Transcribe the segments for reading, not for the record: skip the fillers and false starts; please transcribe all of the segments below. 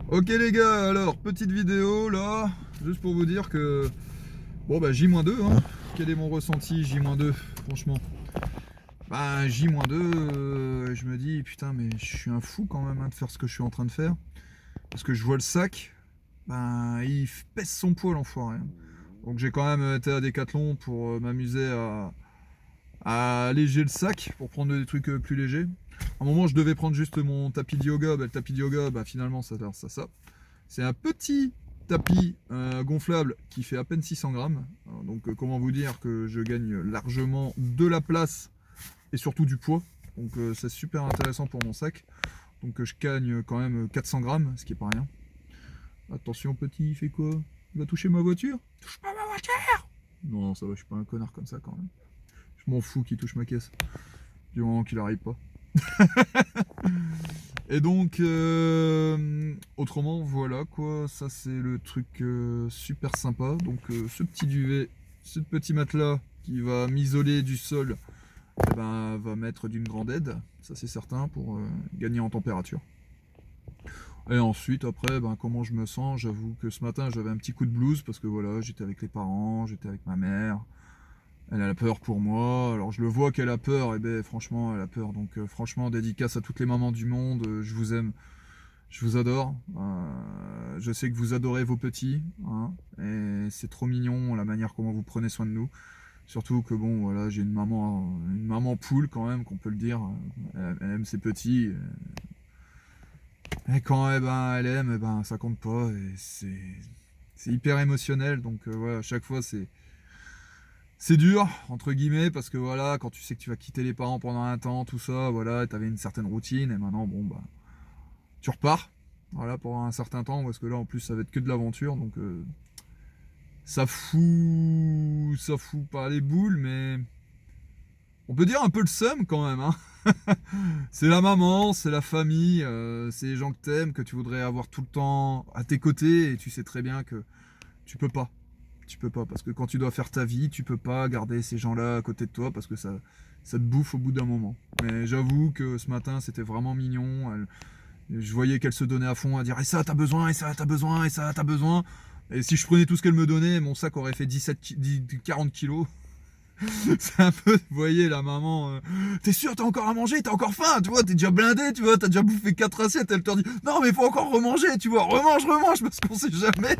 Ok les gars, alors petite vidéo là, juste pour vous dire que bon bah J-2 hein. Quel est mon ressenti J-2 franchement. Bah J-2 je me dis putain mais je suis un fou quand même hein, de faire ce que je suis en train de faire. Parce que je vois le sac, ben il pèse son poids l'enfoiré. Donc j'ai quand même été à Decathlon pour m'amuser à alléger le sac, pour prendre des trucs plus légers. À un moment je devais prendre juste mon tapis de yoga, bah, le tapis de yoga bah, finalement ça. C'est un petit tapis gonflable qui fait à peine 600 grammes. Alors, donc comment vous dire que je gagne largement de la place et surtout du poids. Donc c'est super intéressant pour mon sac. Donc je gagne quand même 400 grammes, ce qui est pas rien. Attention petit, il fait quoi? Il va toucher ma voiture? Touche pas ma voiture! Non, ça va, je suis pas un connard comme ça quand même. Je m'en fous qu'il touche ma caisse. Du moment qu'il arrive pas. Et donc, autrement, voilà quoi, ça c'est le truc super sympa. Donc, ce petit duvet, ce petit matelas qui va m'isoler du sol, eh ben, va m'être d'une grande aide, ça c'est certain, pour gagner en température. Et ensuite, après, ben, comment je me sens? J'avoue que ce matin j'avais un petit coup de blues parce que voilà, j'étais avec les parents, j'étais avec ma mère. Elle a peur pour moi, alors je le vois qu'elle a peur, et ben franchement elle a peur. Donc franchement, dédicace à toutes les mamans du monde, je vous aime. Je vous adore. Je sais que vous adorez vos petits. Hein, et c'est trop mignon la manière comment vous prenez soin de nous. Surtout que bon, voilà, j'ai une maman poule quand même, qu'on peut le dire. Elle aime ses petits. Et quand elle aime, eh ben, ça compte pas. Et c'est hyper émotionnel. Donc voilà, à chaque fois c'est dur, entre guillemets, parce que voilà, quand tu sais que tu vas quitter les parents pendant un temps, tout ça, voilà, t'avais une certaine routine. Et maintenant, bon, bah, tu repars. Voilà, pour un certain temps, parce que là en plus ça va être que de l'aventure, donc ça fout pas les boules, mais on peut dire un peu le seum quand même. Hein. C'est la maman, c'est la famille, c'est les gens que t'aimes, que tu voudrais avoir tout le temps à tes côtés, et tu sais très bien que tu peux pas. Tu peux pas, parce que quand tu dois faire ta vie, tu peux pas garder ces gens-là à côté de toi, parce que ça te bouffe au bout d'un moment. Mais j'avoue que ce matin c'était vraiment mignon. Je voyais qu'elle se donnait à fond à dire et ça t'as besoin, et ça t'as besoin, et ça t'as besoin. Et si je prenais tout ce qu'elle me donnait, mon sac aurait fait 40 kilos. C'est un peu, vous voyez, la maman, t'es sûr, t'as encore à manger, t'as encore faim, tu vois, t'es déjà blindé, tu vois, t'as déjà bouffé 4 assiettes, elle te dit, non mais il faut encore remanger, tu vois, remange, parce qu'on sait jamais.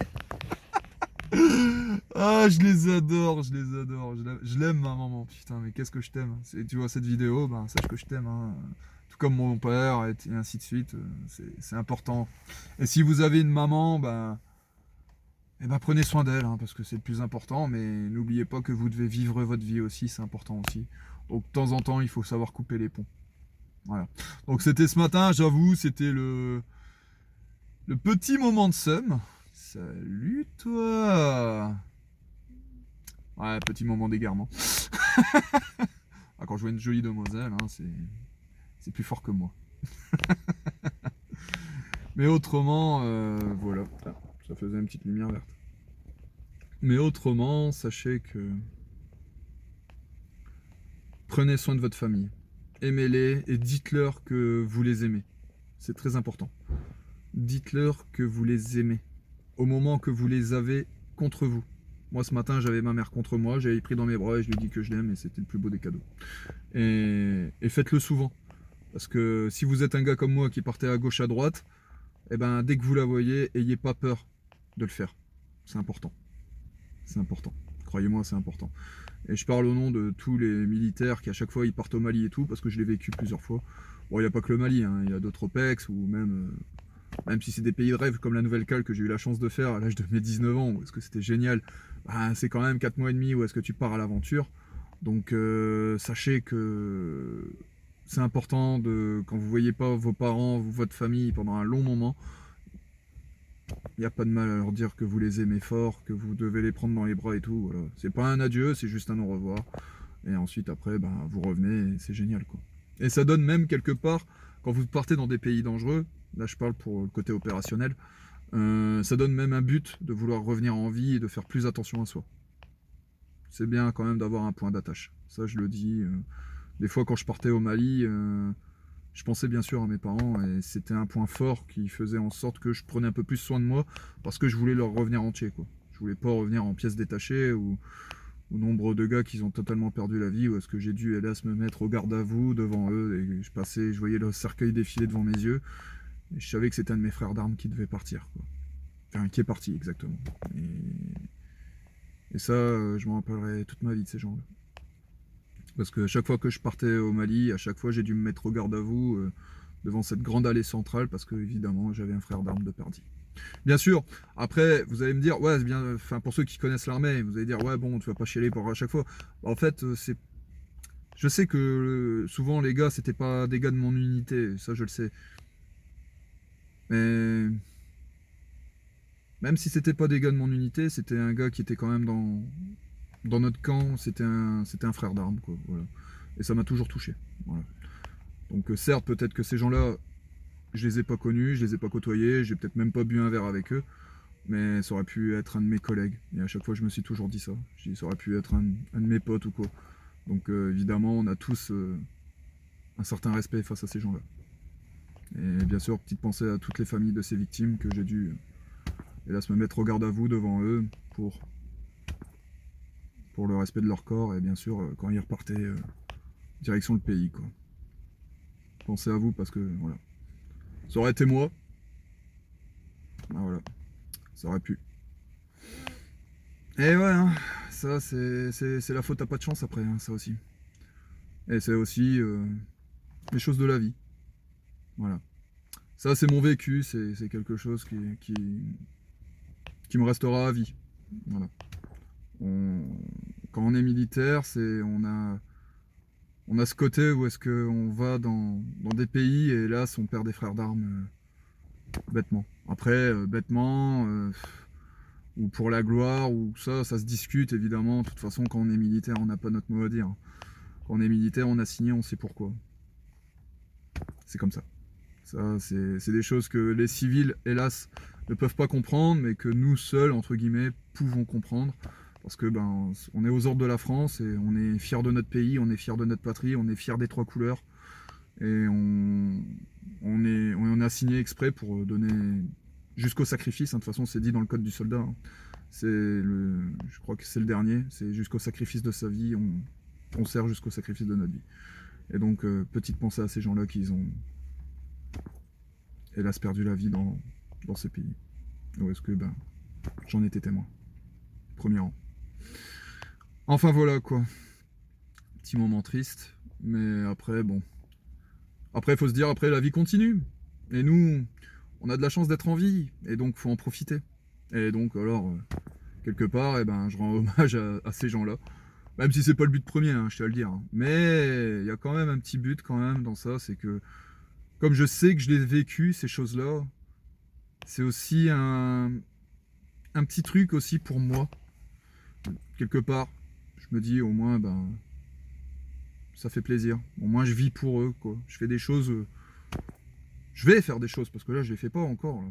Ah, je les adore, je l'aime ma maman, putain, mais qu'est-ce que je t'aime. Tu vois cette vidéo, ben sache que je t'aime, hein. Tout comme mon père, et ainsi de suite, c'est important. Et si vous avez une maman, ben, eh ben prenez soin d'elle, hein, parce que c'est le plus important, mais n'oubliez pas que vous devez vivre votre vie aussi, c'est important aussi. Donc de temps en temps, il faut savoir couper les ponts. Voilà. Donc c'était ce matin, j'avoue, c'était le petit moment de seum. Salut toi. Ouais, petit moment d'égarement. Ah, quand je vois une jolie demoiselle, hein, c'est plus fort que moi. Mais autrement, voilà. Ah, ça faisait une petite lumière verte. Mais autrement, sachez que prenez soin de votre famille. Aimez-les et dites-leur que vous les aimez. C'est très important. Dites-leur que vous les aimez. Au moment que vous les avez contre vous. Moi, ce matin, j'avais ma mère contre moi, j'avais pris dans mes bras et je lui ai dit que je l'aime et c'était le plus beau des cadeaux. Et faites-le souvent. Parce que si vous êtes un gars comme moi qui partez à gauche, à droite, eh ben, dès que vous la voyez, ayez pas peur de le faire. C'est important. C'est important. Croyez-moi, c'est important. Et je parle au nom de tous les militaires qui à chaque fois ils partent au Mali et tout, parce que je l'ai vécu plusieurs fois. Bon, il n'y a pas que le Mali, hein, il y a d'autres OPEX, ou même si c'est des pays de rêve comme la Nouvelle-Calle que j'ai eu la chance de faire à l'âge de mes 19 ans, où est-ce que c'était génial, bah, c'est quand même 4 mois et demi où est-ce que tu pars à l'aventure. Donc sachez que c'est important quand vous voyez pas vos parents, votre famille pendant un long moment, il n'y a pas de mal à leur dire que vous les aimez fort, que vous devez les prendre dans les bras et tout. Voilà. C'est pas un adieu, c'est juste un au revoir. Et ensuite, après, ben, vous revenez et c'est génial, quoi. Et ça donne même quelque part, quand vous partez dans des pays dangereux, là je parle pour le côté opérationnel, ça donne même un but de vouloir revenir en vie et de faire plus attention à soi. C'est bien quand même d'avoir un point d'attache. Ça, je le dis. Des fois, quand je partais au Mali, Je pensais bien sûr à mes parents et c'était un point fort qui faisait en sorte que je prenais un peu plus soin de moi parce que je voulais leur revenir entier, quoi. Je voulais pas revenir en pièces détachées ou au nombre de gars qui ont totalement perdu la vie ou est-ce que j'ai dû hélas me mettre au garde à vous devant eux et je voyais le cercueil défiler devant mes yeux et je savais que c'était un de mes frères d'armes qui devait partir, quoi. Enfin, qui est parti exactement. Et ça, je m'en rappellerai toute ma vie de ces gens-là. Parce que chaque fois que je partais au Mali, à chaque fois j'ai dû me mettre au garde à vous devant cette grande allée centrale parce que évidemment j'avais un frère d'armes de perdu. Bien sûr, après vous allez me dire, ouais, c'est bien, enfin pour ceux qui connaissent l'armée, vous allez dire, ouais, bon, tu vas pas chialer pour à chaque fois. En fait, je sais que souvent les gars, c'était pas des gars de mon unité, ça je le sais. Mais même si c'était pas des gars de mon unité, c'était un gars qui était quand même dans notre camp, c'était un frère d'armes, quoi. Voilà. Et ça m'a toujours touché. Voilà. Donc certes, peut-être que ces gens-là, je les ai pas connus, je les ai pas côtoyés, j'ai peut-être même pas bu un verre avec eux, mais ça aurait pu être un de mes collègues. Et à chaque fois, je me suis toujours dit ça. Je dis, ça aurait pu être un de mes potes ou quoi. Donc évidemment, on a tous un certain respect face à ces gens-là. Et bien sûr, petite pensée à toutes les familles de ces victimes que j'ai dû, hélas, me mettre au garde à vous devant eux pour le respect de leur corps et bien sûr, quand ils repartaient, direction le pays, quoi. Pensez à vous parce que, voilà. Ça aurait été moi. Ah, voilà. Ça aurait pu. Et ouais, hein, ça c'est la faute à pas de chance après, hein, ça aussi. Et c'est aussi les choses de la vie. Voilà. Ça c'est mon vécu, c'est quelque chose qui me restera à vie. Voilà. On- quand on est militaire, on a ce côté où est-ce qu'on va dans des pays et là on perd des frères d'armes bêtement. Après, bêtement, ou pour la gloire, ou ça se discute évidemment. De toute façon, quand on est militaire, on n'a pas notre mot à dire. Quand on est militaire, on a signé, on sait pourquoi. C'est comme ça. Ça, c'est des choses que les civils, hélas, ne peuvent pas comprendre, mais que nous seuls, entre guillemets, pouvons comprendre. Parce que ben, on est aux ordres de la France et on est fiers de notre pays, on est fiers de notre patrie, on est fiers des trois couleurs. Et on a signé exprès pour donner jusqu'au sacrifice. Hein. De toute façon, c'est dit dans le code du soldat. Hein. Je crois que c'est le dernier. C'est jusqu'au sacrifice de sa vie. On sert jusqu'au sacrifice de notre vie. Et donc, petite pensée à ces gens-là qui ont, hélas, perdu la vie dans ces pays. Où est-ce que ben, j'en étais témoin. Premier rang. Enfin voilà quoi. Petit moment triste. Mais après, bon. Après, il faut se dire, après, la vie continue. Et nous, on a de la chance d'être en vie. Et donc, faut en profiter. Et donc, alors, quelque part, eh ben, je rends hommage à ces gens-là. Même si c'est pas le but premier, hein, je tiens à le dire. Hein. Mais il y a quand même un petit but quand même dans ça, c'est que comme je sais que je l'ai vécu, ces choses-là, c'est aussi un petit truc aussi pour moi. Quelque part, je me dis au moins, ben, ça fait plaisir. Au moins, je vis pour eux, quoi. Je fais des choses. Je vais faire des choses, parce que là, je les fais pas encore. Là.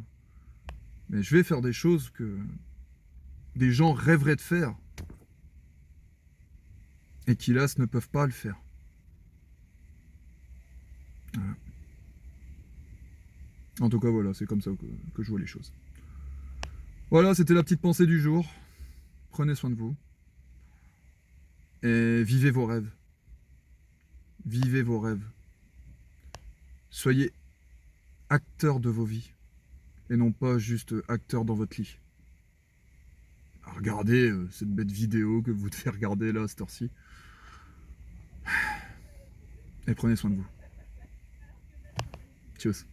Mais je vais faire des choses que des gens rêveraient de faire. Et qui, hélas, ne peuvent pas le faire. Voilà. En tout cas, voilà, c'est comme ça que je vois les choses. Voilà, c'était la petite pensée du jour. Prenez soin de vous. Et vivez vos rêves. Vivez vos rêves. Soyez acteur de vos vies. Et non pas juste acteur dans votre lit. Regardez cette bête vidéo que vous devez regarder là à cette heure-ci. Et prenez soin de vous. Tchuss.